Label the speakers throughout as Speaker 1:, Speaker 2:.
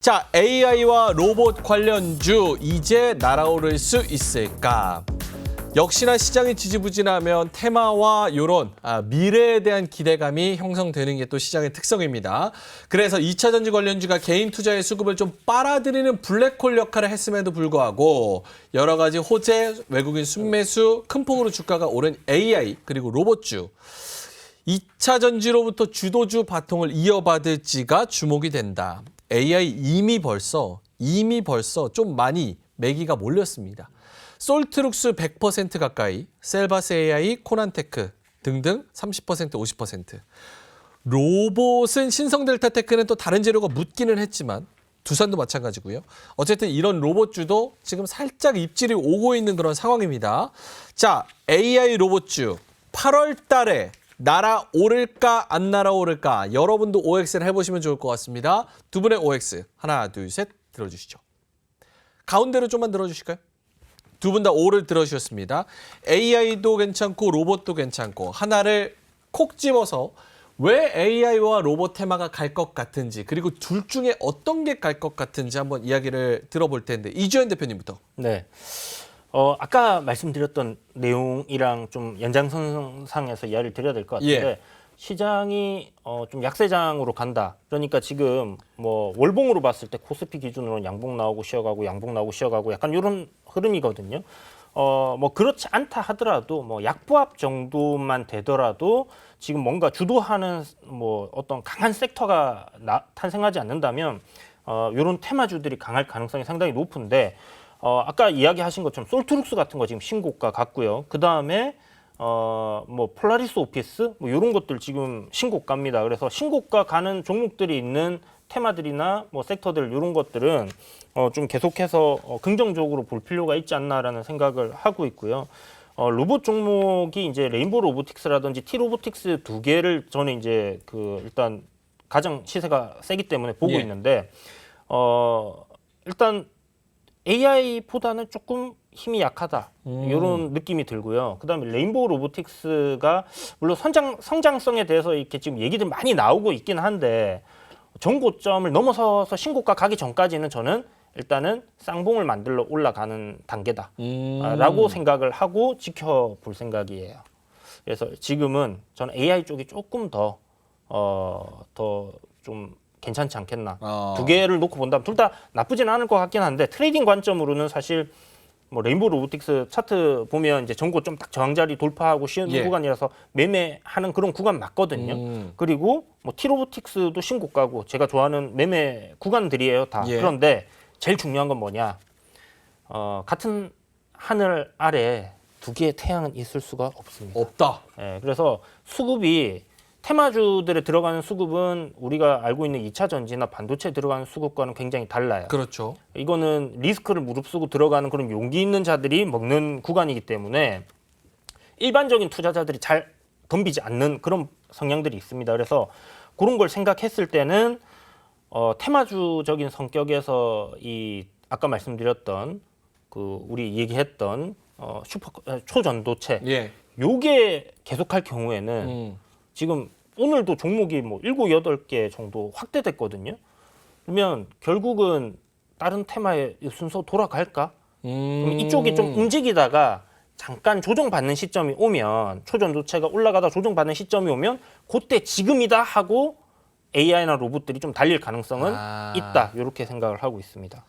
Speaker 1: 자, AI와 로봇 관련주 이제 날아오를 수 있을까? 역시나 시장이 지지부진하면 테마와 이런 미래에 대한 기대감이 형성되는 게 또 시장의 특성입니다. 그래서 2차 전지 관련주가 개인 투자의 수급을 좀 빨아들이는 블랙홀 역할을 했음에도 불구하고 여러 가지 호재, 외국인 순매수, 큰 폭으로 주가가 오른 AI 그리고 로봇주 2차 전지로부터 주도주 바통을 이어받을지가 주목이 된다. AI 이미 벌써 좀 많이 매기가 몰렸습니다. 솔트룩스 100% 가까이, 셀바스 AI, 코난테크 등등 30%, 50%. 로봇은 신성델타테크는 또 다른 재료가 묻기는 했지만 두산도 마찬가지고요. 어쨌든 이런 로봇주도 지금 살짝 입질이 오고 있는 그런 상황입니다. 자, AI 로봇주 8월 달에 날아오를까 안 날아오를까 여러분도 OX를 해보시면 좋을 것 같습니다. 두 분의 OX 하나 둘 셋 들어주시죠. 가운데로 좀만 들어주실까요? 두 분 다 O를 들어주셨습니다. AI도 괜찮고 로봇도 괜찮고 하나를 콕 집어서 왜 AI와 로봇 테마가 갈 것 같은지 그리고 둘 중에 어떤 게 갈 것 같은지 한번 이야기를 들어볼 텐데 이주연 대표님부터.
Speaker 2: 네. 아까 말씀드렸던 내용이랑 좀 연장선상에서 이야기를 드려야 될 것 같은데
Speaker 1: 예.
Speaker 2: 시장이 좀 약세장으로 간다. 그러니까 지금 뭐 월봉으로 봤을 때 코스피 기준으로는 양봉 나오고 쉬어가고 양봉 나오고 쉬어가고 약간 이런 흐름이거든요. 뭐 그렇지 않다 하더라도 뭐 약보합 정도만 되더라도 지금 뭔가 주도하는 뭐 어떤 강한 섹터가 탄생하지 않는다면 이런 테마주들이 강할 가능성이 상당히 높은데 아까 이야기하신 것처럼 솔트룩스 같은 거 지금 신고가 같고요. 그 다음에 뭐 폴라리스 오피스 뭐 이런 것들 지금 신고가입니다. 그래서 신고가 가는 종목들이 있는 테마들이나 뭐 섹터들 이런 것들은 좀 계속해서 긍정적으로 볼 필요가 있지 않나라는 생각을 하고 있고요. 로봇 종목이 이제 레인보우 로보틱스라든지 T-로보틱스 두 개를 저는 이제 일단 가장 시세가 세기 때문에 보고
Speaker 1: 예.
Speaker 2: 있는데 일단 AI보다는 조금 힘이 약하다 이런 느낌이 들고요. 그다음에 레인보우 로보틱스가 물론 성장성에 대해서 이렇게 지금 얘기들 많이 나오고 있긴 한데 전고점을 넘어서서 신고가 가기 전까지는 저는 일단은 쌍봉을 만들러 올라가는 단계다라고 생각을 하고 지켜볼 생각이에요. 그래서 지금은 저는 AI 쪽이 조금 더 좀 괜찮지 않겠나. 두 개를 놓고 본다면 둘 다 나쁘진 않을 것 같긴 한데 트레이딩 관점으로는 사실 뭐 레인보우 로보틱스 차트 보면 이제 전고점 딱 저항자리 돌파하고 쉬는
Speaker 1: 예.
Speaker 2: 구간이라서 매매하는 그런 구간 맞거든요. 그리고 뭐 T-로보틱스도 신고가고 제가 좋아하는 매매 구간들이에요 다.
Speaker 1: 예.
Speaker 2: 그런데 제일 중요한 건 뭐냐? 같은 하늘 아래 두 개의 태양은 있을 수가 없습니다.
Speaker 1: 없다.
Speaker 2: 예, 그래서 수급이 테마주들에 들어가는 수급은 우리가 알고 있는 2차 전지나 반도체에 들어가는 수급과는 굉장히 달라요.
Speaker 1: 그렇죠.
Speaker 2: 이거는 리스크를 무릅쓰고 들어가는 그런 용기 있는 자들이 먹는 구간이기 때문에 일반적인 투자자들이 잘 덤비지 않는 그런 성향들이 있습니다. 그래서 그런 걸 생각했을 때는 테마주적인 성격에서 이 아까 말씀드렸던 우리 얘기했던 초전도체
Speaker 1: 예.
Speaker 2: 요게 계속할 경우에는 지금 오늘도 종목이 뭐 7, 8개 정도 확대됐거든요. 그러면 결국은 다른 테마의 순서 돌아갈까? 그럼 이쪽이 좀 움직이다가 잠깐 조정받는 시점이 오면 초전도체가 올라가다 조정받는 시점이 오면 그때 지금이다 하고 AI나 로봇들이 좀 달릴 가능성은 있다. 이렇게 생각을 하고 있습니다.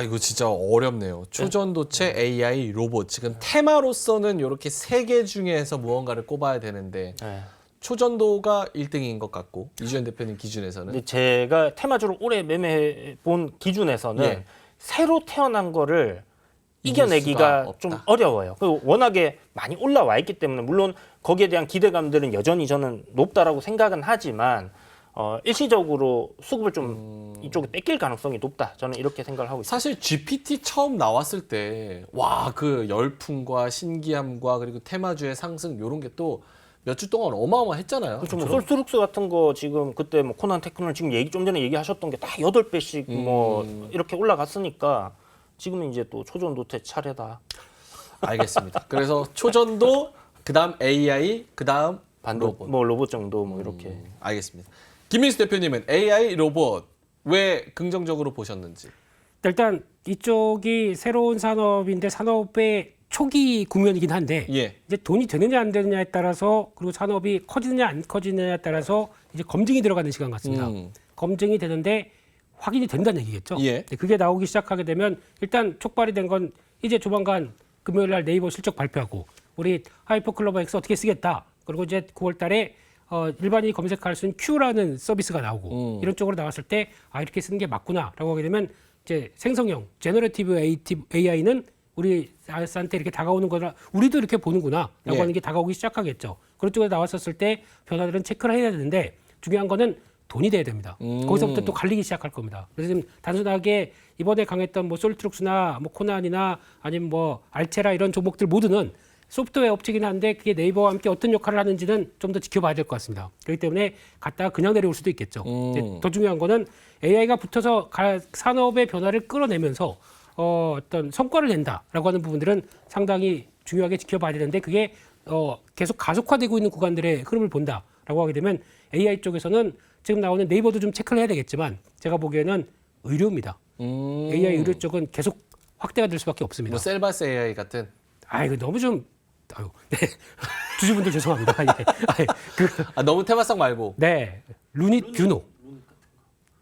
Speaker 1: 이거 진짜 어렵네요. 초전도체, AI, 로봇. 지금 테마로서는 이렇게 세 개 중에서 무언가를 꼽아야 되는데
Speaker 2: 네.
Speaker 1: 초전도가 1등인 것 같고 이주연 대표님 기준에서는
Speaker 2: 근데 제가 테마주를 오래 매매해 본 기준에서는
Speaker 1: 예.
Speaker 2: 새로 태어난 거를
Speaker 1: 이길 수가
Speaker 2: 이겨내기가
Speaker 1: 없다.
Speaker 2: 좀 어려워요. 그리고 워낙에 많이 올라와 있기 때문에 물론 거기에 대한 기대감들은 여전히 저는 높다라고 생각은 하지만 일시적으로 수급을 좀 이쪽에 뺏길 가능성이 높다. 저는 이렇게 생각을 하고 있습니다.
Speaker 1: 사실 GPT 처음 나왔을 때 와, 그 열풍과 신기함과 그리고 테마주의 상승 이런 게 또 몇 주 동안 어마어마했잖아요.
Speaker 2: 그렇죠. 뭐 솔트룩스 같은 거 지금 그때 뭐 코난 테크놀 지금 좀 전에 얘기하셨던 게 다 8배씩 뭐 이렇게 올라갔으니까 지금은 이제 또 초전도체 차례다.
Speaker 1: 알겠습니다. 그래서 초전도 그다음 AI 그다음
Speaker 2: 로봇 정도 뭐 이렇게.
Speaker 1: 알겠습니다. 김민수 대표님은 AI 로봇 왜 긍정적으로 보셨는지.
Speaker 3: 일단 이쪽이 새로운 산업인데 산업의 초기 국면이긴 한데
Speaker 1: 예.
Speaker 3: 이제 돈이 되느냐 안 되느냐에 따라서 그리고 산업이 커지느냐 안 커지느냐에 따라서 이제 검증이 들어가는 시간 같습니다. 검증이 되는데 확인이 된다는 얘기겠죠.
Speaker 1: 예.
Speaker 3: 그게 나오기 시작하게 되면 일단 촉발이 된 건 이제 조만간 금요일 날 네이버 실적 발표하고 우리 하이퍼클로버 X 어떻게 쓰겠다. 그리고 이제 9월 달에 일반인이 검색할 수 있는 Q라는 서비스가 나오고 이런 쪽으로 나왔을 때 이렇게 쓰는 게 맞구나라고 하게 되면 이제 생성형 제너레티브 AI는 우리한테 이렇게 다가오는 거라 우리도 이렇게 보는구나라고
Speaker 1: 예.
Speaker 3: 하는 게 다가오기 시작하겠죠. 그런 쪽에 나왔었을 때 변화들은 체크를 해야 되는데 중요한 거는 돈이 돼야 됩니다. 거기서부터 또 갈리기 시작할 겁니다. 그래서 지금 단순하게 이번에 강했던 뭐 솔트룩스나 뭐 코난이나 아니면 뭐 알체라 이런 종목들 모두는 소프트웨어 업체긴 한데 그게 네이버와 함께 어떤 역할을 하는지는 좀 더 지켜봐야 될 것 같습니다. 그렇기 때문에 갔다가 그냥 내려올 수도 있겠죠. 근데 더 중요한 거는 AI가 붙어서 산업의 변화를 끌어내면서 어떤 성과를 낸다라고 하는 부분들은 상당히 중요하게 지켜봐야 되는데 그게 계속 가속화되고 있는 구간들의 흐름을 본다라고 하게 되면 AI 쪽에서는 지금 나오는 네이버도 좀 체크를 해야 되겠지만 제가 보기에는 의료입니다. AI 의료 쪽은 계속 확대가 될 수밖에 없습니다.
Speaker 1: 뭐 셀바스 AI 같은.
Speaker 3: 이거 너무 좀 네. 주주분들 죄송합니다. 예.
Speaker 1: 너무 테마성 말고.
Speaker 3: 네. 루닛 듀노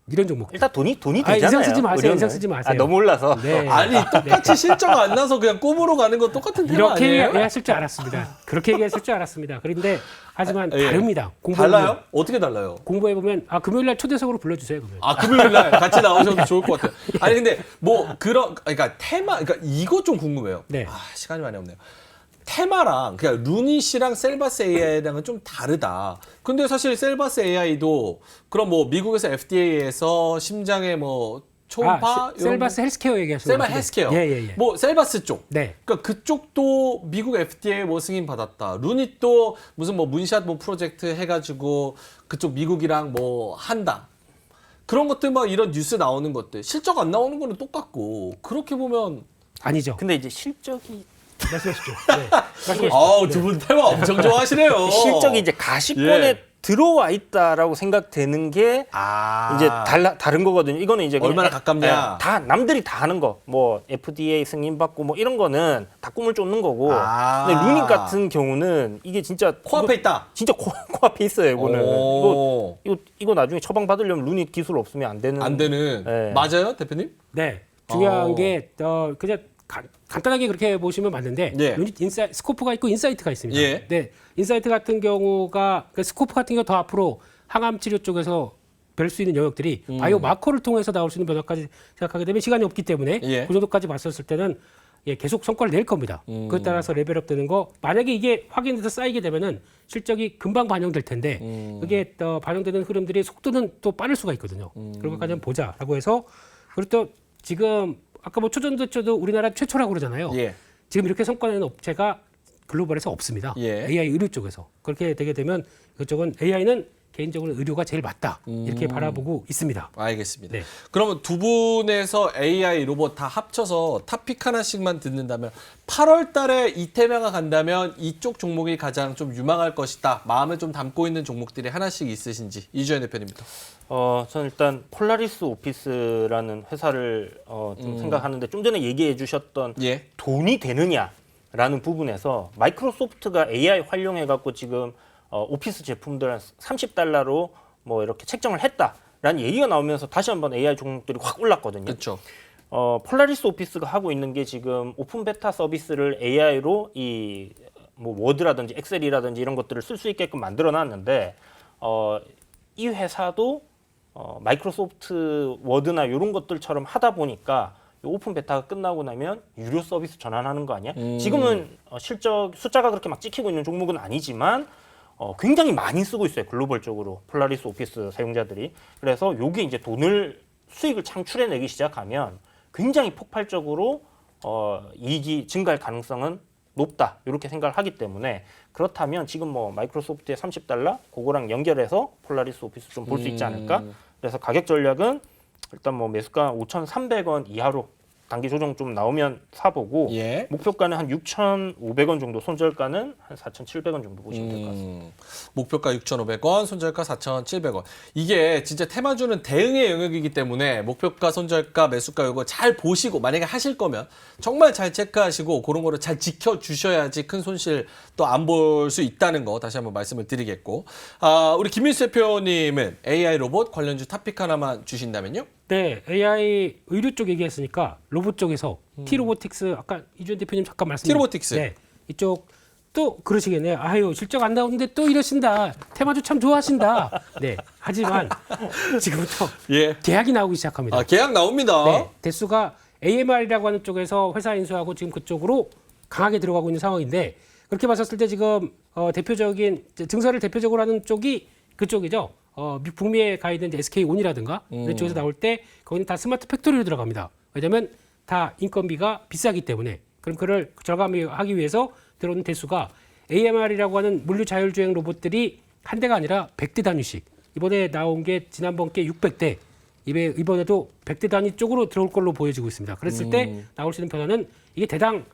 Speaker 3: 이런 종목.
Speaker 2: 일단 돈이 되잖아요.
Speaker 3: 인상 쓰지 마세요.
Speaker 2: 의료는.
Speaker 3: 인상 쓰지 마세요.
Speaker 2: 너무 올라서.
Speaker 3: 네.
Speaker 1: 아니 똑같이 실적 안 나서 그냥 꿈으로 가는 거 똑같은 테마
Speaker 3: 이렇게
Speaker 1: 아니에요?
Speaker 3: 얘기했을 줄 알았습니다. 그렇게 얘기했을 줄 알았습니다. 그런데 하지만
Speaker 1: 예.
Speaker 3: 다릅니다.
Speaker 1: 달라요? 어떻게 달라요?
Speaker 3: 공부해 보면 금요일 날 초대석으로 불러주세요. 그러면.
Speaker 1: 금요일 날 같이 나오셔도 좋을 것 같아요. 아니 근데 뭐 그러니까 테마 그러니까 이거 좀 궁금해요.
Speaker 3: 네.
Speaker 1: 시간이 많이 없네요. 테마랑 그냥 루닛이랑 셀바스 AI랑은 좀 다르다. 근데 사실 셀바스 AI도 그럼 뭐 미국에서 FDA에서 심장의 뭐 초음파 이런
Speaker 3: 셀바스 헬스케어 얘기하시는
Speaker 1: 셀바스
Speaker 3: 거죠?
Speaker 1: 헬스케어.
Speaker 3: 예.
Speaker 1: 뭐 셀바스 쪽.
Speaker 3: 네.
Speaker 1: 그러니까 그쪽도 미국 FDA 뭐 승인 받았다. 루닛도 무슨 뭐 문샷 뭐 프로젝트 해가지고 그쪽 미국이랑 뭐 한다. 그런 것들 막 이런 뉴스 나오는 것들 실적 안 나오는 거는 똑같고 그렇게 보면
Speaker 3: 아니죠.
Speaker 2: 근데 이제 실적이
Speaker 3: 말씀하십시오. 네. 말씀하십시오.
Speaker 1: 두 분 테마 엄청 좋아하시네요.
Speaker 2: 실적이 이제 가시권에
Speaker 1: 예.
Speaker 2: 들어와 있다라고 생각되는 게 이제 다른 거거든요. 이거는 이제 그냥
Speaker 1: 얼마나 가깝냐.
Speaker 2: 다 남들이 다 하는 거. 뭐 FDA 승인 받고 뭐 이런 거는 다 꿈을 쫓는 거고. 근데 루닛 같은 경우는 이게 진짜
Speaker 1: 코앞에 있다.
Speaker 2: 진짜 코앞에 있어요. 이거는
Speaker 1: 오.
Speaker 2: 이거 나중에 처방 받으려면 루닛 기술 없으면 안 되는.
Speaker 1: 안 되는.
Speaker 2: 네.
Speaker 1: 맞아요, 대표님?
Speaker 3: 네. 중요한 게 그냥 간단하게 그렇게 보시면 맞는데
Speaker 1: 예.
Speaker 3: 루닛 스코프가 있고 인사이트가 있습니다.
Speaker 1: 예.
Speaker 3: 네. 인사이트 같은 경우가 스코프 같은 경우 더 앞으로 항암 치료 쪽에서 뵐 수 있는 영역들이 바이오 마커를 통해서 나올 수 있는 변화까지 생각하게 되면 시간이 없기 때문에
Speaker 1: 예.
Speaker 3: 그 정도까지 봤었을 때는 계속 성과를 낼 겁니다. 그에 따라서 레벨업 되는 거 만약에 이게 확인돼서 쌓이게 되면은 실적이 금방 반영될 텐데 그게 반영되는 흐름들이 속도는 또 빠를 수가 있거든요. 그런 것까지 한번 보자라고 해서 그리고 또 지금 아까 뭐 초전도체도 우리나라 최초라고 그러잖아요.
Speaker 1: 예.
Speaker 3: 지금 이렇게 성과 내는 업체가 글로벌에서 없습니다.
Speaker 1: 예.
Speaker 3: AI 의료 쪽에서. 그렇게 되게 되면 그쪽은 AI는 개인적으로 의료가 제일 맞다. 이렇게 바라보고 있습니다.
Speaker 1: 알겠습니다.
Speaker 3: 네.
Speaker 1: 그러면 두 분에서 AI 로봇 다 합쳐서 탑픽 하나씩만 듣는다면 8월 달에 이 테마가 간다면 이쪽 종목이 가장 좀 유망할 것이다. 마음을 좀 담고 있는 종목들이 하나씩 있으신지 이주연 대표님부터.
Speaker 2: 저는 일단 폴라리스 오피스라는 회사를 좀 생각하는데 좀 전에 얘기해 주셨던
Speaker 1: 예.
Speaker 2: 돈이 되느냐라는 부분에서 마이크로소프트가 AI 활용해 갖고 지금 오피스 제품들 한 $30로 뭐 이렇게 책정을 했다라는 얘기가 나오면서 다시 한번 AI 종목들이 확 올랐거든요.
Speaker 1: 그렇죠.
Speaker 2: 폴라리스 오피스가 하고 있는 게 지금 오픈 베타 서비스를 AI로 이 뭐 워드라든지 엑셀이라든지 이런 것들을 쓸 수 있게끔 만들어 놨는데 이 회사도 마이크로소프트 워드나 이런 것들처럼 하다 보니까 오픈 베타가 끝나고 나면 유료 서비스 전환하는 거 아니야? 지금은 실적 숫자가 그렇게 막 찍히고 있는 종목은 아니지만 굉장히 많이 쓰고 있어요. 글로벌적으로 폴라리스 오피스 사용자들이. 그래서 요게 이제 수익을 창출해내기 시작하면 굉장히 폭발적으로 이익이 증가할 가능성은 높다. 이렇게 생각을 하기 때문에 그렇다면 지금 뭐 마이크로소프트의 $30 그거랑 연결해서 폴라리스 오피스 좀 볼 수 있지 않을까? 그래서 가격 전략은 일단 뭐 매수가 5,300원 이하로 단기 조정 좀 나오면 사보고
Speaker 1: 예.
Speaker 2: 목표가는 한 6,500원 정도, 손절가는 한 4,700원 정도 보시면 될 것 같습니다.
Speaker 1: 목표가 6,500원, 손절가 4,700원. 이게 진짜 테마주는 대응의 영역이기 때문에 목표가, 손절가, 매수가 이거 잘 보시고 만약에 하실 거면 정말 잘 체크하시고 그런 거를 잘 지켜주셔야지 큰 손실 또 안 볼 수 있다는 거 다시 한번 말씀을 드리겠고. 우리 김민수 대표님은 AI 로봇 관련주 탑픽 하나만 주신다면요?
Speaker 3: 네, AI 의료 쪽 얘기했으니까 로봇 쪽에서 T-로보틱스 아까 이주연 대표님 잠깐 말씀.
Speaker 1: T-로보틱스.
Speaker 3: 네, 이쪽 또 그러시겠네요. 아유 실적 안 나오는데 또 이러신다. 테마주 참 좋아하신다. 네, 하지만 지금부터
Speaker 1: 예.
Speaker 3: 계약이 나오기 시작합니다.
Speaker 1: 계약 나옵니다.
Speaker 3: 네, 대수가 AMR이라고 하는 쪽에서 회사 인수하고 지금 그쪽으로 강하게 들어가고 있는 상황인데 그렇게 봤었을 때 지금 대표적인 증설을 대표적으로 하는 쪽이 그쪽이죠. 북미에 가 있는 SK온이라든가 이런 쪽에서 나올 때 거기는 다 스마트 팩토리로 들어갑니다. 왜냐하면 다 인건비가 비싸기 때문에 그럼 그를 절감하기 위해서 들어오는 대수가 AMR이라고 하는 물류 자율주행 로봇들이 한 대가 아니라 100대 단위씩 이번에 나온 게 지난번 게 600대 이번에도 100대 단위 쪽으로 들어올 걸로 보여지고 있습니다. 그랬을 때 나올 수 있는 변화는 이게 대당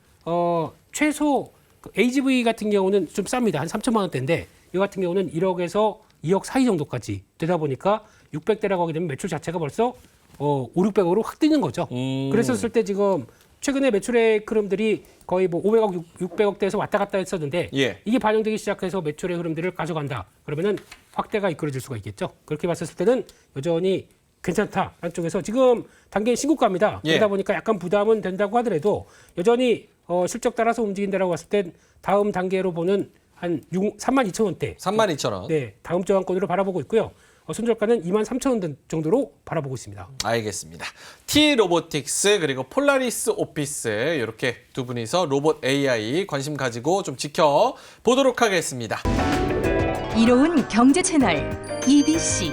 Speaker 3: 최소 AGV 같은 경우는 좀 쌉니다. 한 3천만 원대인데 이 같은 경우는 1억에서 2억 사이 정도까지 되다 보니까 600대라고 하게 되면 매출 자체가 벌써 5, 600억으로 확 뛰는 거죠. 그랬었을 때 지금 최근에 매출의 흐름들이 거의 뭐 500억, 600억대에서 왔다 갔다 했었는데
Speaker 1: 예.
Speaker 3: 이게 반영되기 시작해서 매출의 흐름들을 가져간다. 그러면은 확대가 이끌어질 수가 있겠죠. 그렇게 봤었을 때는 여전히 괜찮다. 한쪽에서 지금 단계 신고가입니다.
Speaker 1: 예.
Speaker 3: 그러다 보니까 약간 부담은 된다고 하더라도 여전히 실적 따라서 움직인다라고 봤을 땐 다음 단계로 보는 한 32,000원대.
Speaker 1: 32,000원.
Speaker 3: 네, 다음 저항권으로 바라보고 있고요. 손절가는 23,000원 정도로 바라보고 있습니다.
Speaker 1: 알겠습니다. T-로보틱스 그리고 폴라리스 오피스 이렇게 두 분이서 로봇 AI 관심 가지고 좀 지켜보도록 하겠습니다.
Speaker 4: 이로운 경제 채널 EBC